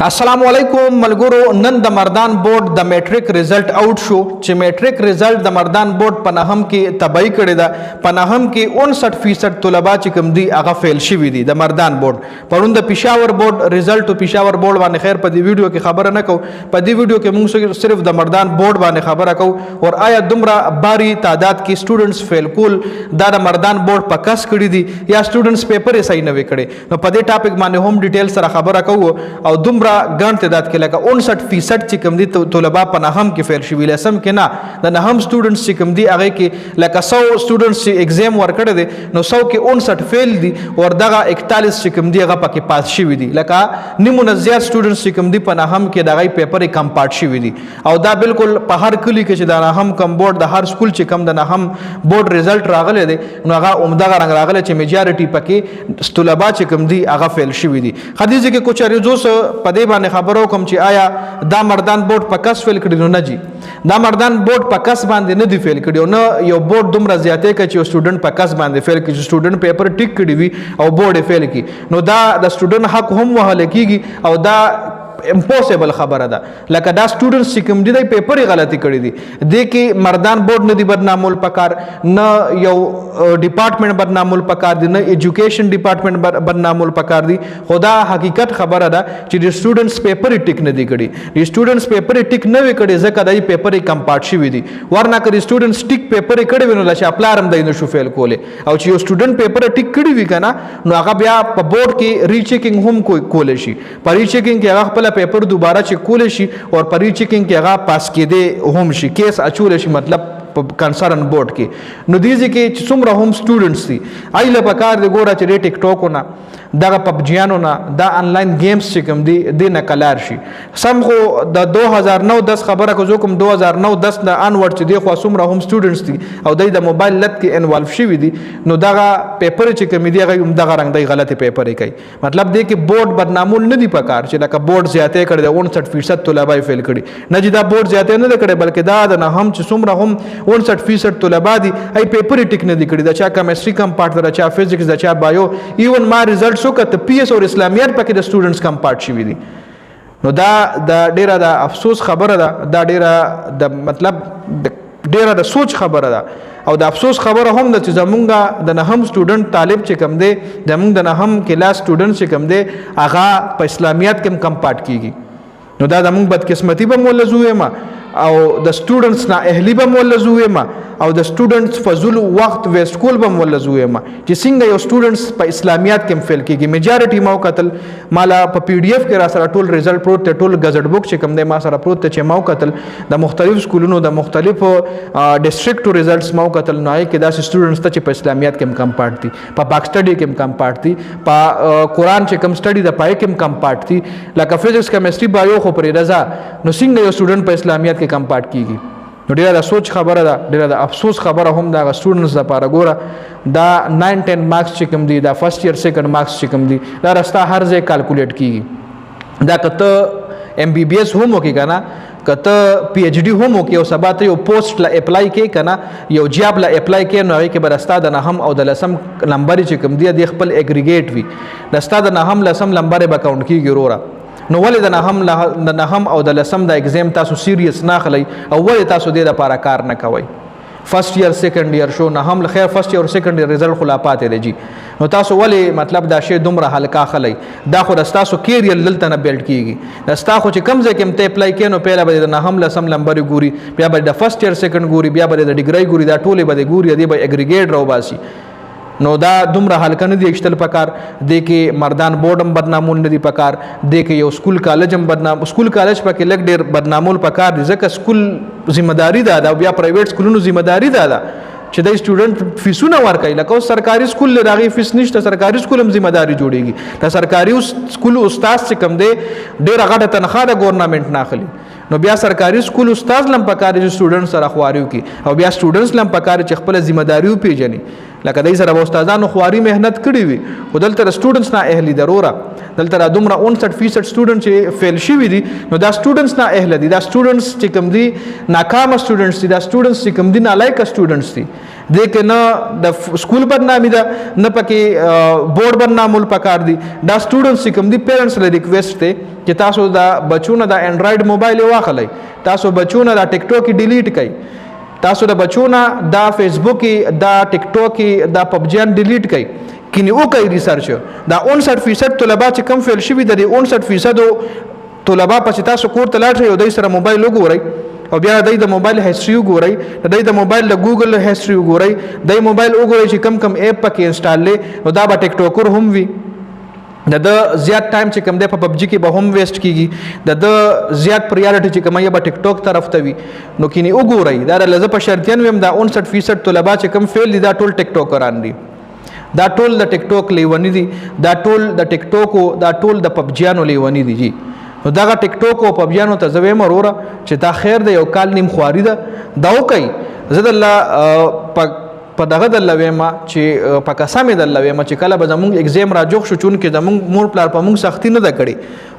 السلام علیکم ملګرو. نن د مردان بورډ د میټریک ریزلټ آوټ شو چې میټریک ریزلټ د مردان بورډ په نهم کې تبعی کړی ده. په نهم کې 59% طلبا چې کوم دي هغه فیل شوي دي د مردان بورډ. پرون د پېښور بورډ ریزلټ او پېښور بورډ باندې خیر په دې ویډیو کې خبره نه کوو. په دې ویډیو کې موږ صرف د مردان بورډ باندې خبره کوو او آیا دومره باری تعداد کې سټوډنټس فیل کول دا د مردان بورډ په کس کړي دي یا سټوډنټس پیپر یې صحیح نه وي کړي. نو په دې ټاپک باندې هم ډیټیل سره خبره کوو او دومره ګڼ تعداد کې لکه 59% چې کوم دي طلبا په نهم کې فیل شوي. لسم کې نه د نهم سټوډنټس چې کوم دي هغه کې لکه 100 سټوډنټس چې ایگزام ورکړي دي نو 100 کې 59 فیل دي او دغه 41 چې کوم دي هغه پکې پاس شوي دي. لکه نیمونه زیات سټوډنټس چې کوم دي په نهم کې دغه پیپر کم پات شوي دي او دا بالکل په هر کلی کې چې د نهم کم بورډ د هر سکول چې کم د نهم بورډ ریزلټ راغلی دی نو هغه عمدغه رنګ راغلی چې میجارټي پکې طلبا چې کوم دي هغه فیل شوي دي. خدیجه کې کچھ ریزوس په دې باندې خبرو کوم چې آیا دا مردان بورډ په کس فیل کړي. نو نه جی دا مردان بورډ په کس باندې نه دی فیل کړي او نه یو بورډ دومره زیاتې کوي چې یو سټوډنټ په کس باندې فیل کړي چې سټوډنټ پیپر ټیک کړي وي او بورډ فیل کړي. نو دا د سټوډنټ حق هم وهل کیږي او دا امپوسیبل خبره ده. لکه دا سټوډنټس چې کوم دي د پیپر غلطي کړي دي د کې مردان بورډ نه دی بدنامول پکار نه یو ډپارټمنټ بدنامول پکار دي نه ایجوکیشن ډپارټمنټ بدنامول پکار دي. خدا حقیقت خبره ده چې د سټوډنټس پیپر ټیک نه دی کړي. د سټوډنټس پیپر ټیک نه وي کړي ځکه د پیپر کم پات شوي دي ورنه کړي سټوډنټس ټیک پیپر کړي ونه لشه خپلارم د نشو فیل کوله او چې یو سټوډنټ پیپر ټیک کړي وي کنه نو هغه بیا په بورډ کې ریچیکینګ هم کول شي. په ریچیکینګ کې هغه خپل پیپر دوباره چې کول شي او پر ریچیکینګ کې هغه پاس کېده هم شي کیس اچول شي مطلب کنسرن بورډ کې. نو دیږي کې چې څومره هم سټوډنټس دي ایله پکار دی ګوره چې ټیک ټاک نه دغه پبجیانو نه دا انلاین گیمز چې کوم دي د نکلار شي سم خو د 2009-10 خبره کو کوم 2009-10 د انورډ چې دی خو څومره هم سټوډنټس دي او د موبایل لت کې انوالو شوي دي نو دغه پیپر چې کوم دي هغه دغه رنګ دی غلطي پیپر کوي. مطلب دی کې بورډ بدنامول نه دی پکار چې لکه بورډ زیاتې کړي د 59% طلبا فیل کړي نه جی دا بورډ زیاتې نه کړي بلکې دا د نه هم چې څومره هم 59% طلبا دي ای پیپر ټیک نه دی کړي د چا کیمستري کم پارت د چا فزکس د چا بایو ایون ما ریزلټ سو کته پی ایس او اسلامیات پکې د سټوډنټس کم پات شوي دي. نو دا د ډیره د افسوس خبره ده دا ډیره د مطلب ډیره د سوچ خبره ده او د افسوس خبره هم ده چې زمونږ د نهم سټوډنټ طالب چې کم دی زمونږ د نهم کلاس سټوډنټ چې کم دی هغه په اسلامیات کې کم پات کیږي. نو دا زمونږ بدقسمتي به مولزو یم او د سټوډنټس نه اهلی به مولزو یم او د سټوډنټس فضول وخت ویسټ کول به مولزو یم چې څنګه یو سټوډنټس په اسلامیات کې فیل کیږي. میجارټي ما قتل مالا په پی ډی اف کې را سره ټول ریزلټ پروت ته ټول غزټ بوک چې کوم دی ما سره پروت ته چې ما قتل د مختلف سکولونو د مختلفو ډیسټریکټ ریزلټس ما قتل نه کې دا سټوډنټس ته چې په اسلامیات کې کم پات دي په باک سټډي کې کم پات دي په قران چې کم سټډي د پای کې کم پات دي لکه فزکس کیمستري بایو خو پرې رضا نو څنګه یو سټوډنټ په اسلامیات کې کم پات کیږي. نو ډیره د سوچ خبره ده ډیره د افسوس خبره هم د سټوډنټس لپاره ګوره دا 9-10 مارکس چې کوم دي دا فرست ایئر سیکنډ مارکس چې کوم دي دا رستا هر ځای کیلکولیټ کیږي. دا کته ایم بی بی ایس هم وکي کنه کته پی ایچ ډی هم وکي او سبا ته یو پوسټ لا اپلای کې کنه یو جاب لا اپلای کې نو هغه کې برستا د نهم او د لسم نمبر چې کوم دی د خپل اګریګیټ وي دستا د نهم لسم نمبر به کاونټ کیږي رورا. نو ولې د نهم او د لسم د ایگزام تاسو سیریس نه خلی او ولې تاسو د لپاره کار نه کوئ. فرست ایئر سیکنډ ایئر شو نه هم خیر فرست ایئر سیکنډ ایئر ریزلټ خلا پاتې دی جی نو تاسو ولې مطلب دا شی دومره هلکا خلی دا خو تاسو کیریئر دلته نه بیلډ کیږي دا تاسو چې کم ځای کې ته اپلای کینو پیله به د نهم لسم نمبر ګوري بیا به د فرست ایئر سیکنډ ګوري بیا به د ډیګری ګوري دا ټوله به ګوري دی به اګریګیټ راو باسي. نو دا دومره حلقه نه دی اکشتل پکار دی کې مردان بورډم بدنامول نه دی پکار دی کې یو سکول کالج هم بدنام سکول کالج پکې لګ ډیر بدنامول پکار دی ځکه سکول ذمہداري ده او بیا پرایویټ سکولونو ذمہداري ده چې د سټوډنټ فیسونه ورکړي لکه سرکاري سکول لراغي فیس نشته سرکاري سکول هم ذمہداري جوړيږي د سرکاري سکول استاد چې کم دی ډیر غټه تنخواه د ګورنمنت نه اخلي نو بیا سرکاري سکول استاد لم پکاري چې سټوډنټ سره خواریو کی او بیا سټوډنټس لم پکاري چې خپل ذمہداریو پیژني لکه دای سره استادانو خواري مهنت کړی وي خو دلته سټوډنټس نه اهلي ضروره دلته را دومره 59% سټوډنټ چې فیل شوي دي نو دا سټوډنټس نه اهل دي، دا سټوډنټس چې کوم دي ناکامه سټوډنټس دي، دا سټوډنټس چې کوم دي نالایقه سټوډنټس دي. دې کې نه د سکول بدنامي ده نه پکې بورډ بدنامول پکار دي. دا سټوډنټس چې کوم دي پیرنټس له ریکویسټ دی چې تاسو دا بچونه دا انډرایډ موبایل واخلئ، تاسو بچونه دا ټیک ټاک ډیلیټ کړئ، تاسو د بچونه دا فیسبوک دا ټیک ټاک دا پبجیان ډیلیټ کړئ. کینی او کوي ریسرچ دا 59% طلبه چې کم فیل شوي د 59% طلبه په تاسو کور ته لاړ شئ او دای سره موبایل وګورئ او بیا دای د موبایل هیستوري وګورئ، دای د موبایل د ګوګل هیستوري وګورئ، دای موبایل وګورئ چې کم کم اپ پکې انسټال لې او دا به ټیک ټاکر هم وي. د زیات ټایم چې کوم دی په پبجي کې به هم ویسټ کیږي، د زیات پریارټي چې کوم یې به ټیک ټاک طرف ته وي. نو کینی وګورئ دا لزه په شرطیان ویم دا 59% طلبه چې کم فیل دي دا ټول ټیک ټاکران دي، دا ټول د ټیک ټاک لیونی دي، دا ټول د ټیک ټاکو دا ټول د پبجیانو لیونی دي. جی نو دغه ټیک ټاک او پبجیانو ته زوی مروره چې دا خیر دی یو کال نیم خواري ده دا وکي. زه د الله په دغه د الله ویما چې په قسم د الله ویما چې کله به زمونږ اگزام را جوړ شو چون کې زمونږ مور پلار په مونږ سختی نه ده کړې،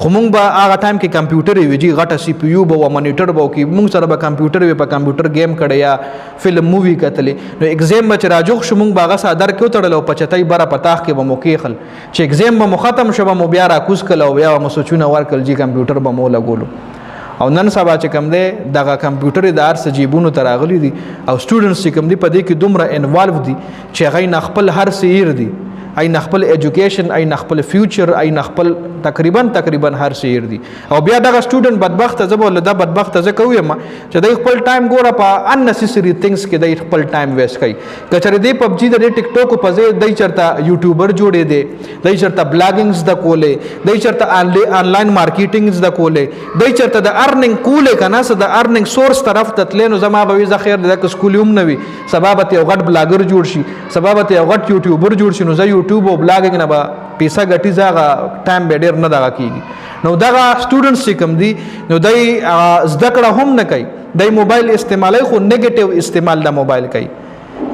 خو مونږ به هغه ټایم کې کمپیوټر وي جی غټه سی پی یو به و مانیټر به کې مونږ سره به کمپیوټر وي، په کمپیوټر گیم کړي یا فلم مووی کتلې. نو اگزام به چې را جوړ شو مونږ باغه صادر کې وتړل او 75 بره پتاخ کې به مو کېخل چې اگزام به ختم شو به مو بیا را کوز کله او بیا مو سوچونه ورکل جی کمپیوټر به مو لګولو. او نن سبا چې کوم دی دغه کمپیوټر د هر څه جیبونو ته راغلي دي او سټوډنټس چې کوم دي په دې کې دومره انوالو دي چې هغوی نه خپل هر څه هیر دي، ای نه خپل ایجوکیشن، ای نه خپل فیوچر، ای نه خپل تقریبا هر څه هیر دي. او بیا دغه سټوډنټ بدبخته زه به ولدا بدبخته زه کوم چې دوی خپل ټایم ګوره په اننیسیسري ثینګز کې دوی خپل ټایم ویسټ کوي. که چېرې دی پبجي د ټیک ټاک په ځای دوی چېرته یوټیوبر جوړې دی، دوی چېرته بلاګینګ زده کولې، دوی چېرته آنلاین مارکیټینګ زده کولې، دوی چېرته د ارننګ کولې که نه څه د ارننګ سورس طرف ته تللی نو زما به وي زه خیر دی که سکول هم نه وي سبا به یو غټ بلاګر جوړ شي، سبا به یو غټ یوټیوبر جوړ شي، نو زه یوټیوب او بلاګینګ نه به پیسه ګټي زه هغه ټایم به ډېر نه دغه کېږي. نو دغه سټوډنټس چې کوم دي نو دی زده کړه هم نه کوي، دی موبایل استعمالوي خو نیګیټیو استعمال د موبایل کوي،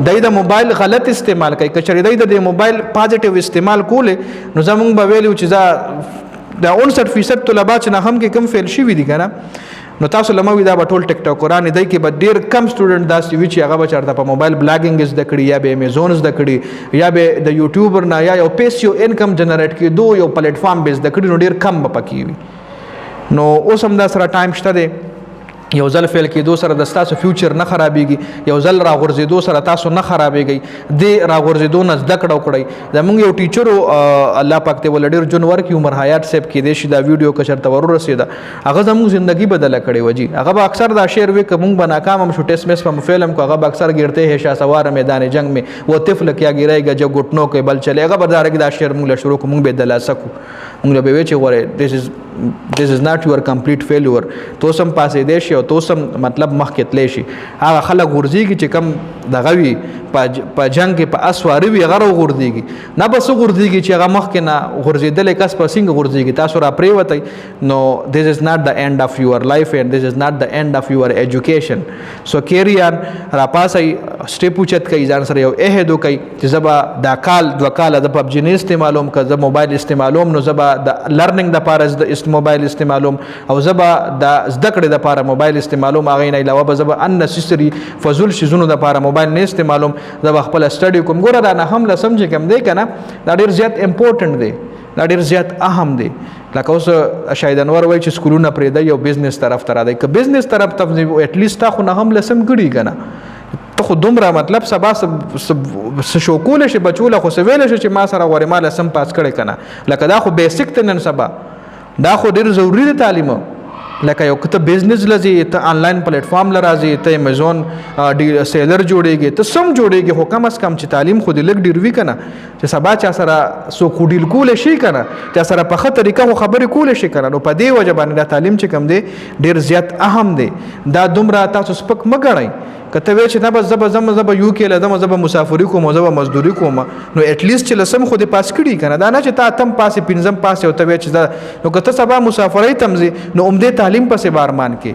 دی د موبایل غلط استعمال کوي. که چېرې دی د موبایل پازیټیو استعمال کولې نو زمونږ به ویلو چې زه د 59% طلبه چې نه هم کې کم فیل شوي دي که نه نو تاسو لموي دا به ټول ټیک ټاکران دی کې به ډېر کم سټوډنټ داسې وي چې هغه به چېرته په موبایل بلاګینګ زده کړي یا به امیزون زده کړي یا به د یوټیوبر نه یا یو پیسیو انکم جنریټ کېدو یو پلیټفارم به زده کړي نو ډېر کم به پکې وي. نو اوس هم دا سره ټایم شته دی، یو ځل فیل کېدو سره د ستاسو فیوچر نه خرابېږي، یو ځل راغورځېدو سره تاسو نه خرابېږئ، دې راغورځېدو نه زده کړه وکړئ. زمونږ یو ټیچر و الله پاک ته ول ډېر جون ورکړي عمر حیات صاحب کېدای شي دا ویډیو که چېرته ورورسېده هغه زموږ زندګي بدله کړې وه جي. هغه به اکثر دا شعر وي که مونږ به ناکام هم شو ټیسٹ میچ په فیل هم کو هغه به اکثر ګرتے ہے شهسوار میدان جنگ میں وہ طفل کیا गिरेगा جو घुटनों के बल चले. هغه به دا شعر مونږ له شروع کو مونږ به دلاسه کو مونږ به وی چې غوړې this is not your complete failure. تو سم پاسې دی شي او تو سم مطلب مخکې تلی شي. هغه خلک غورځېږي چې کم دغه وي په جنګ کې په اسواري وي هغه راغورځېږي، نه بس غورځېږي چې هغه مخکې نه غورځېدلی کس په څنګه غورځېږي. تاسو را پرېوتی نو this is not the end of your life and this is not the end of your education. so carry on. را پاسئ سټیپ اوچت کوي، ځان سره یو عهد وکئ چې زه به دا کال 2 کاله د پبجي نه استعمالوم، که زه موبایل استعمالوم نو زه به د لرننګ دپاره موبایل استعمالوم او زه به د زده کړې دپاره موبایل استعمالوم، هغې نه علاوه به زه به اننیسیسري فضول شیزونو دپاره موبایل نه استعمالوم، زه به خپله سټډي کوم. ګوره دا نه هم لسم چې کوم دی که نه دا ډېر زیات امپورټنټ دی، دا ډېر زیات اهم دی. لکه اوس شاهد انور وایي چې سکولونه پرېږدئ یو بزنس طرف ته راځئ، که بزنس طرف ته ایټلیسټ تا خو نه هم لسم کړي که نه ته خو دومره مطلب سبا څه شو کولی شي بچوله خو څه ویلی شي چې ما سره غواړې ما لسم پاس کړی که نه. لکه دا خو بیسک ته نن سبا دا خو ډېر ضروري دی تعلیم. لکه یو که ته بزنس لځې، ته آنلاین پلیټفارم له راځې، ته امیزون سیلر جوړېږي، ته سم جوړېږي، خو کم از کم چې تعلیم خو دې لږ ډېر وي که نه چې سبا چا سره څوک ډیل کولی شي که نه چا سره په ښه طریقه خو خبرې کولی شي که نه. نو په دې وجه باندې دا تعلیم چې کوم دی ډېر زیات اهم دی. دا دومره تاسو سپک مه ګڼئ. که ته وایې چې نه بس زه به یو کې له ځم زه به مسافري کوم زه به مزدوري کوم نو ایټلیسټ چې لسم خو دې پاس کړي که نه، دا نه چې تا اتم پاسې پنځم پاسې او ته وایې چې نو که ته سبا مسافرۍ ته ځې نو عمدې تعلیم پسې به ارمان کې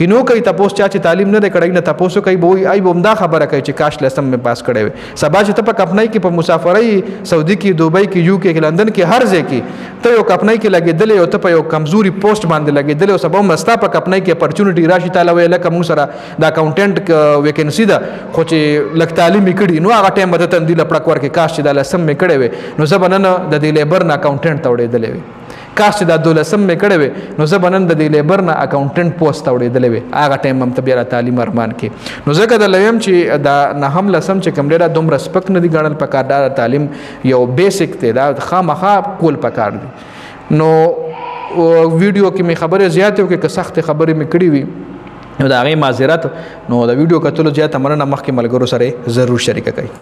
کینو کوي تاسو چې تعلیم نه کړی نه تاسو کوي به ای بومدا خبره کوي چې کاش لسم می پاس کړی وي سبا چې ته په کپنای کې په مسافرۍ سعودي کې دوبۍ کې یو کې لندن کې هر ځای کې ته یو کپنای کې لګېدلې او ته په یو کمزوري پوسټ باندې لګېدلې او سبا مستا په کپنای کې اپورچونټي راشي تعالی ویل کوم سره د اکاونټنټ ویکنسي ده خو چې لک تعلیم کړي نو هغه ټایم به ته دی لپړک ورکې کاش چې د لسم می کړی وي نو زبنن د دې لیبر نه اکاونټنټ ته وړېدلې وي کاش چې د دولسم می کړی وي نو زبنن د دې لیبر نه اکاونټنټ پوسټ ته وړېدلې وي هغه ټایم هم ته بیا تعلیم ارمان کې نو ځکه د لویم چې دا نهم لسم چې کوم ډېره دومره سپک نه دي ګڼل پکار دا تعلیم یو بیسک دی دا خامخا کول پکار دي نو ویډیو کې می خبره زیاته وکړه که سخت خبرې می کړې وي نو دا غي معذرت نو دا ویډیو کتلو زیاته مننه مخکې ملګرو سره ضرور شریک کړئ